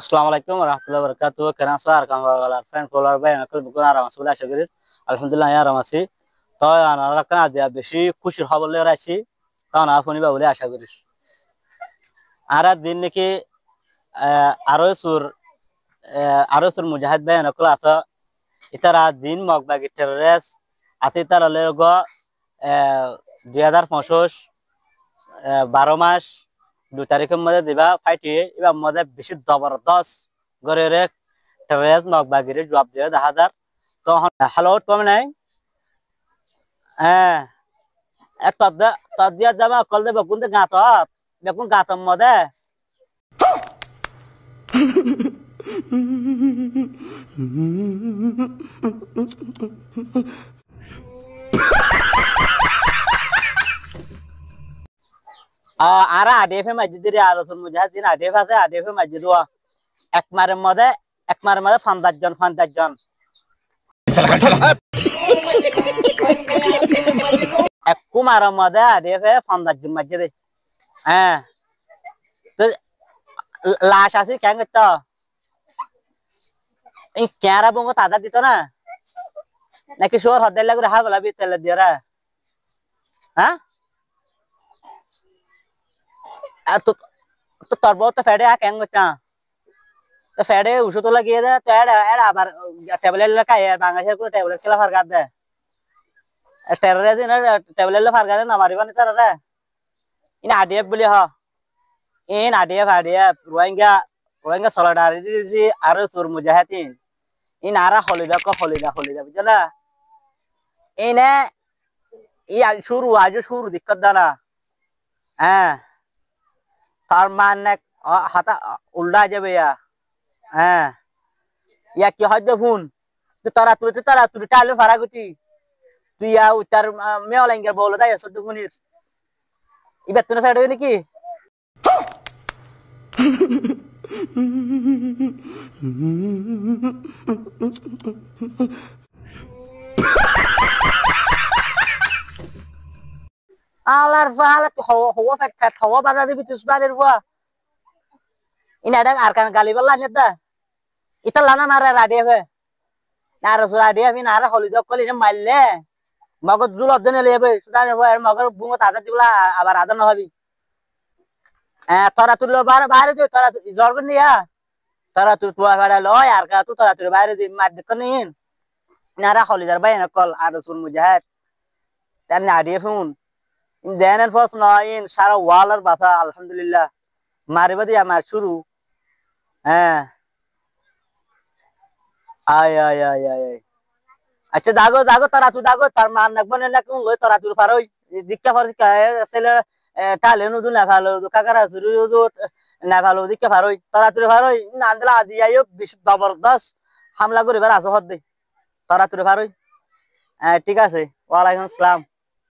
আসসালামু আলাইকুম ওয়া রাহমাতুল্লাহি ওয়া বারাকাতুহু কেনা স্যার কাঙ্গালার ফ্রেন্ড ফলোয়ার ভাই আঙ্কেল বুকুন আরাম আছে বলে আশা করি আলহামদুলিল্লাহ আরাম আছি তো আনারা কানা দিয়া বেশি খুশির খবর লয়ে রাখছি তো না শুনিবা বলে আশা করি আর দিন নাকি আরো সুর মুজাহিদ ভাই নকল আছে ইতারা দিন মগবাগি টেররেস আছে তারা লেগ 2025 12 মাস 2 তারিখের মধ্যে দিবা ফাইটি এবার মধ্যে বেশি জবরদস্ত গরে রে টেরেস মগবাগিরে জবাব দিয়ে 10,000 তখন হ্যালো কমে নাই হ্যাঁ তদ্দিয়া যাবা কল দেবে কোন গাত দেখুন গাতর মধ্যে আর আডিএফে মসজিদের আলোচন মুজাহিদিন আডিএফ আছে আডিএফে মসজিদ একমারের মধ্যে 50 জন এক কুমারের মধ্যে আডিএফে 50 জন মসজিদে হ্যাঁ তো লাশ আছে কেন করতো এই ক্যারা বঙ্গ তাজা দিত না নাকি শোর হদ্দাই লাগবে হা বলা তেলে দিয়ে হ্যাঁ তো তো তোর বউ তো ফেডে কেন করতা তো ফেডে ওষুধ লাগিয়ে দে তো এরা আবার ট্যাবলেট খাই আর বাংলাদেশের কোনো ট্যাবলেট খেলা ফারগার দে টেররে দিন ট্যাবলেট ফারগার না মারিবানি তারা রে ইন আডিএফ বলি হ ইন আডিএফ রোহিঙ্গা সলিডারিটি আরো সুর মুজাহিদিন ইন আরা হলিদা বুঝছো না ইনে শুরু দিক্কত দানা হ্যাঁ তার মানে হাতা উল্টা যাবে হ্যাঁ ইয়া কি হয়তো ফোন তুই টালে ফারা গতি তুই তার মেয়লাঙ্গের বলো তাই সদ্য ফোনের এবার তুমি ফেড নাকি আলার ফালা হওয়া ফেট হওয়া বাধা দিবি তুই বাড়ির বুয়া ইনা আর কান গালি বললা নেদা ইতা লানা মারা রাডিয়ে ফে না রসুল রাডিয়ে আমি না হলিদ কলি মারলে মগজ জুল অর্ধন লেবে সুদানে মগর বুঙ্গ তাজা দিবলা আবার আদর না হবি তোরা তুই বাইরে যাই তোরা জ্বর নিয়া তোরা তুই তুয়া ভাড়া লয় আর কা তুই তোরা তুই বাইরে যাই মার দিক নিন নারা হলিদার ভাই নকল আর রসুল মুজাহিদ তার নাডিয়ে শুন দেন ফস নয় সারা ওয়ালার বাসা আলহামদুলিল্লাহ মারিবা দিয়া মার শুরু হ্যাঁ আয় আচ্ছা দাগো তার মান নাকবো না কোন লই তোরা তুই পারই দীক্ষা ফার ছেলে টালে নদু না ভালো কাকারা শুরু না ভালো দীক্ষা পারই তোরা তুই পারই না আন্দলা আদি আইও বেশ জবরদস্ত হামলা করিবার আসো হদ দে তোরা তুই পারই ঠিক আছে ওয়ালাইকুম আসসালাম